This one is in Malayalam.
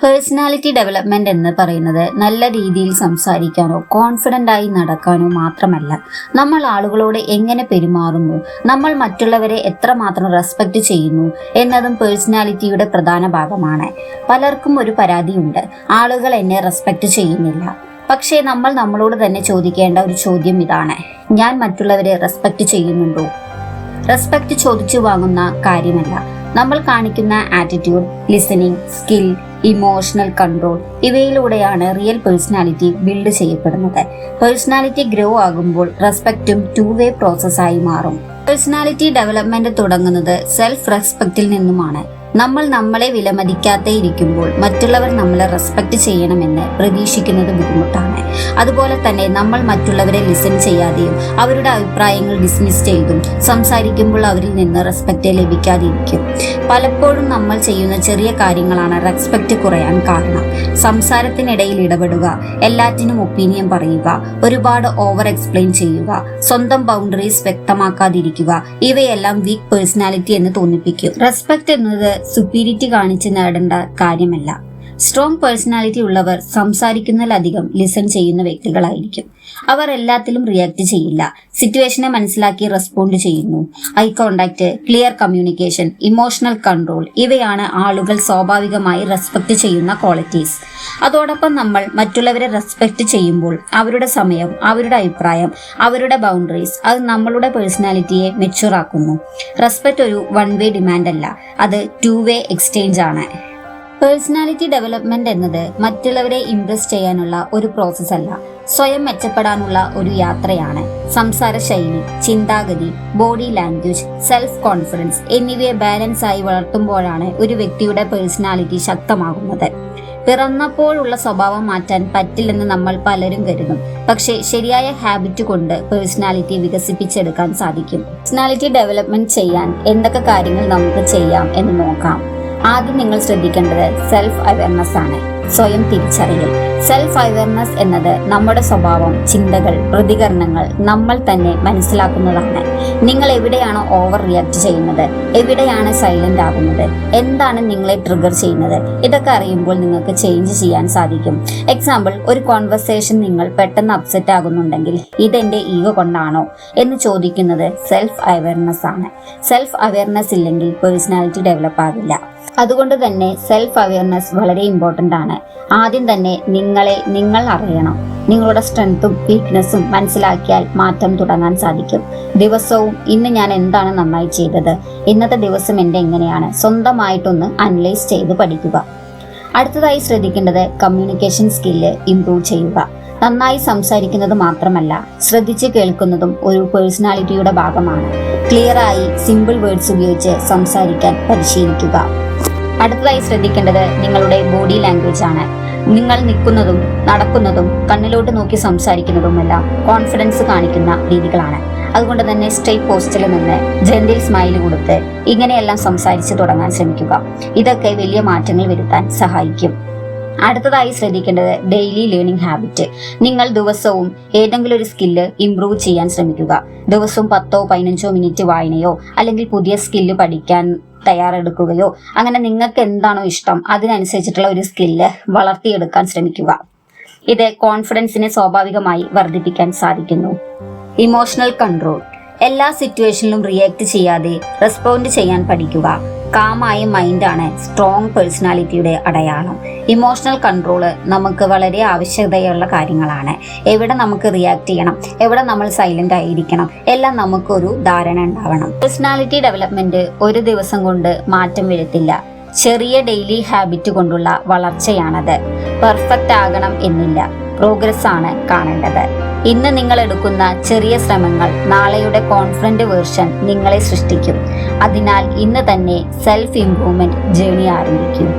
പേഴ്സണാലിറ്റി ഡെവലപ്മെന്റ് എന്ന് പറയുന്നത് നല്ല രീതിയിൽ സംസാരിക്കാനോ കോൺഫിഡൻ്റ് ആയി നടക്കാനോ മാത്രമല്ല, നമ്മൾ ആളുകളോട് എങ്ങനെ പെരുമാറുന്നു, നമ്മൾ മറ്റുള്ളവരെ എത്രമാത്രം റെസ്പെക്ട് ചെയ്യുന്നു എന്നതും പേഴ്സണാലിറ്റിയുടെ പ്രധാന ഭാഗമാണ്. പലർക്കും ഒരു പരാതിയുണ്ട്, ആളുകൾ എന്നെ റെസ്പെക്ട് ചെയ്യുന്നില്ല. പക്ഷേ നമ്മൾ നമ്മളോട് തന്നെ ചോദിക്കേണ്ട ഒരു ചോദ്യം ഇതാണ്: ഞാൻ മറ്റുള്ളവരെ റെസ്പെക്ട് ചെയ്യുന്നുണ്ടോ? റെസ്പെക്ട് ചോദിച്ചു വാങ്ങുന്ന കാര്യമല്ല, നമ്മൾ കാണിക്കുന്ന attitude, listening skill, emotional control ഇവയിലൂടെയാണ് റിയൽ പേഴ്സണാലിറ്റി ബിൽഡ് ചെയ്യപ്പെടുന്നത്. പേഴ്സണാലിറ്റി ഗ്രോ ആകുമ്പോൾ റെസ്പെക്റ്റും ടു വേ പ്രോസസ്സായി മാറും. പേഴ്സണാലിറ്റി ഡെവലപ്മെന്റ് തുടങ്ങുന്നത് സെൽഫ് റെസ്പെക്റ്റിൽ നിന്നുമാണ്. നമ്മൾ നമ്മളെ വിലമതിക്കാതെ ഇരിക്കുമ്പോൾ മറ്റുള്ളവർ നമ്മളെ റെസ്പെക്ട് ചെയ്യണമെന്ന് പ്രതീക്ഷിക്കുന്നത് ബുദ്ധിമുട്ടാണ്. അതുപോലെ തന്നെ നമ്മൾ മറ്റുള്ളവരെ ലിസൺ ചെയ്യാതെയും അവരുടെ അഭിപ്രായങ്ങൾ ഡിസ്മിസ് ചെയ്തും സംസാരിക്കുമ്പോൾ അവരിൽ നിന്ന് റെസ്പെക്റ്റ് ലഭിക്കാതിരിക്കും. പലപ്പോഴും നമ്മൾ ചെയ്യുന്ന ചെറിയ കാര്യങ്ങളാണ് റെസ്പെക്റ്റ് കുറയാൻ കാരണം. സംസാരത്തിനിടയിൽ ഇടപെടുക, എല്ലാറ്റിനും ഒപ്പീനിയൻ പറയുക, ഒരുപാട് ഓവർ എക്സ്പ്ലെയിൻ ചെയ്യുക, സ്വന്തം ബൗണ്ടറീസ് വ്യക്തമാക്കാതിരിക്കുക, ഇവയെല്ലാം വീക്ക് പേഴ്സണാലിറ്റി എന്ന് തോന്നിപ്പിക്കും. റെസ്പെക്റ്റ് എന്നത് സുപ്പീരിറ്റി കാണിച്ച് നേടേണ്ട കാര്യമല്ല. സ്ട്രോങ് പേഴ്സണാലിറ്റി ഉള്ളവർ സംസാരിക്കുന്നതിലധികം ലിസൺ ചെയ്യുന്ന വ്യക്തികളായിരിക്കും. അവർ എല്ലാത്തിലും റിയാക്ട് ചെയ്യില്ല, സിറ്റുവേഷനെ മനസ്സിലാക്കി റെസ്പോണ്ട് ചെയ്യുന്നു. Eye contact, clear communication, emotional control ഇവയാണ് ആളുകൾ സ്വാഭാവികമായി റെസ്പെക്ട് ചെയ്യുന്ന ക്വാളിറ്റീസ്. അതോടൊപ്പം നമ്മൾ മറ്റുള്ളവരെ റെസ്പെക്ട് ചെയ്യുമ്പോൾ അവരുടെ സമയം, അവരുടെ അഭിപ്രായം, അവരുടെ ബൗണ്ടറീസ് അത് നമ്മളുടെ പേഴ്സണാലിറ്റിയെ മെച്യൂർ ആക്കുന്നു. റെസ്പെക്ട് ഒരു വൺ വേ ഡിമാൻഡ് അല്ല, അത് ടു വേ എക്സ്ചേഞ്ച് ആണ്. പേഴ്സണാലിറ്റി ഡെവലപ്മെന്റ് എന്നത് മറ്റുള്ളവരെ ഇംപ്രസ് ചെയ്യാനുള്ള ഒരു പ്രോസസ് അല്ല, സ്വയം മെച്ചപ്പെടാനുള്ള ഒരു യാത്രയാണ്. സംസാര ശൈലി, ചിന്താഗതി, ബോഡി ലാംഗ്വേജ്, സെൽഫ് കോൺഫിഡൻസ് എന്നിവയെ ബാലൻസ് ആയി വളർത്തുമ്പോഴാണ് ഒരു വ്യക്തിയുടെ പേഴ്സണാലിറ്റി ശക്തമാകുന്നത്. പിറന്നപ്പോഴുള്ള സ്വഭാവം മാറ്റാൻ പറ്റില്ലെന്ന് നമ്മൾ പലരും കരുതും. പക്ഷേ ശരിയായ ഹാബിറ്റ് കൊണ്ട് പേഴ്സണാലിറ്റി വികസിപ്പിച്ചെടുക്കാൻ സാധിക്കും. പേഴ്സണാലിറ്റി ഡെവലപ്മെന്റ് ചെയ്യാൻ എന്തൊക്കെ കാര്യങ്ങൾ നമുക്ക് ചെയ്യാം എന്ന് നോക്കാം. ആദ്യം നിങ്ങൾ ശ്രദ്ധിക്കേണ്ടത് സെൽഫ് അവയർനെസ് ആണ്, സ്വയം തിരിച്ചറിയൽ. സെൽഫ് അവയർനെസ് എന്നത് നമ്മുടെ സ്വഭാവം, ചിന്തകൾ, പ്രതികരണങ്ങൾ നമ്മൾ തന്നെ മനസ്സിലാക്കുന്നതാണ്. നിങ്ങൾ എവിടെയാണ് ഓവർ റിയാക്ട് ചെയ്യുന്നത്, എവിടെയാണ് സൈലന്റ് ആകുന്നത്, എന്താണ് നിങ്ങളെ ട്രിഗർ ചെയ്യുന്നത്, ഇതൊക്കെ അറിയുമ്പോൾ നിങ്ങൾക്ക് ചേഞ്ച് ചെയ്യാൻ സാധിക്കും. എക്സാമ്പിൾ, ഒരു കോൺവെർസേഷൻ നിങ്ങൾ പെട്ടെന്ന് അപ്സെറ്റ് ആകുന്നുണ്ടെങ്കിൽ ഇതെന്റെ ഈഗോ കൊണ്ടാണോ എന്ന് ചോദിക്കുന്നത് സെൽഫ് അവയർനെസ് ആണ്. സെൽഫ് അവയർനെസ് ഇല്ലെങ്കിൽ പേഴ്സണാലിറ്റി ഡെവലപ്പ് ആകില്ല. അതുകൊണ്ട് തന്നെ സെൽഫ് അവയർനെസ് വളരെ ഇമ്പോർട്ടൻ്റ് ആണ്. ആദ്യം തന്നെ നിങ്ങളെ നിങ്ങൾ അറിയണം. നിങ്ങളുടെ സ്ട്രെങ്ത്തും വീക്ക്നെസ്സും മനസ്സിലാക്കിയാൽ മാറ്റം തുടങ്ങാൻ സാധിക്കും. ദിവസവും ഇന്ന് ഞാൻ എന്താണ് നന്നായി ചെയ്തത്, ഇന്നത്തെ ദിവസം എൻ്റെ എങ്ങനെയാണ്, സ്വന്തമായിട്ടൊന്ന് അനലൈസ് ചെയ്ത് പഠിക്കുക. അടുത്തതായി ശ്രദ്ധിക്കേണ്ടത് കമ്മ്യൂണിക്കേഷൻ സ്കില്ല് ഇംപ്രൂവ് ചെയ്യുക. നന്നായി സംസാരിക്കുന്നത് മാത്രമല്ല, ശ്രദ്ധിച്ച് കേൾക്കുന്നതും ഒരു പേഴ്സണാലിറ്റിയുടെ ഭാഗമാണ്. ക്ലിയറായി സിമ്പിൾ വേർഡ്സ് ഉപയോഗിച്ച് സംസാരിക്കാൻ പരിശീലിക്കുക. അടുത്തതായി ശ്രദ്ധിക്കേണ്ടത് നിങ്ങളുടെ ബോഡി ലാംഗ്വേജ് ആണ്. നിങ്ങൾ നിൽക്കുന്നതും നടക്കുന്നതും കണ്ണിലോട്ട് നോക്കി സംസാരിക്കുന്നതുമെല്ലാം കോൺഫിഡൻസ് കാണിക്കുന്ന രീതികളാണ്. അതുകൊണ്ട് തന്നെ സ്ട്രെയിറ്റ് പോസ്റ്റിൽ നിന്ന് ജെന്റിൽ സ്മൈൽ കൊടുത്ത് ഇങ്ങനെയെല്ലാം സംസാരിച്ച് തുടങ്ങാൻ ശ്രമിക്കുക. ഇതൊക്കെ വലിയ മാറ്റങ്ങൾ വരുത്താൻ സഹായിക്കും. അടുത്തതായി ശ്രദ്ധിക്കേണ്ടത് ഡെയിലി ലേണിംഗ് ഹാബിറ്റ്. നിങ്ങൾ ദിവസവും ഏതെങ്കിലും ഒരു സ്കില്ല് ഇംപ്രൂവ് ചെയ്യാൻ ശ്രമിക്കുക. ദിവസവും 10-15 മിനിറ്റ് വായനയോ അല്ലെങ്കിൽ പുതിയ സ്കില്ല് പഠിക്കാൻ തയ്യാറെടുക്കുകയോ, അങ്ങനെ നിങ്ങൾക്ക് എന്താണോ ഇഷ്ടം അതിനനുസരിച്ചിട്ടുള്ള ഒരു സ്കില്ല് വളർത്തിയെടുക്കാൻ ശ്രമിക്കുക. ഇത് കോൺഫിഡൻസിനെ സ്വാഭാവികമായി വർദ്ധിപ്പിക്കാൻ സാധിക്കുന്നു. Emotional control. എല്ലാ സിറ്റുവേഷനിലും റിയാക്ട് ചെയ്യാതെ റെസ്പോണ്ട് ചെയ്യാൻ പഠിക്കുക. കാമായ മൈൻഡാണ് സ്ട്രോങ് പേഴ്സണാലിറ്റിയുടെ അടയാളം. ഇമോഷണൽ കൺട്രോള് നമുക്ക് വളരെ ആവശ്യകതയുള്ള കാര്യങ്ങളാണ്. എവിടെ നമുക്ക് റിയാക്ട് ചെയ്യണം, എവിടെ നമ്മൾ സൈലന്റ് ആയിരിക്കണം, എല്ലാം നമുക്കൊരു ധാരണ ഉണ്ടാവണം. പേഴ്സണാലിറ്റി ഡെവലപ്മെന്റ് ഒരു ദിവസം കൊണ്ട് മാറ്റം വരുത്തില്ല. ചെറിയ ഡെയിലി ഹാബിറ്റ് കൊണ്ടുള്ള വളർച്ചയാണത്. പെർഫെക്റ്റ് ആകണം എന്നില്ല, പ്രോഗ്രസ് ആണ് കാണേണ്ടത്. ഇന്ന് നിങ്ങൾ എടുക്കുന്ന ചെറിയ ശ്രമങ്ങൾ നാളെയുടെ കോൺഫിഡന്റ് വേർഷൻ നിങ്ങളെ സൃഷ്ടിക്കും. അതിനാൽ ഇന്ന് തന്നെ സെൽഫ് ഇംപ്രൂവ്മെന്റ് ജേർണി ആരംഭിക്കും.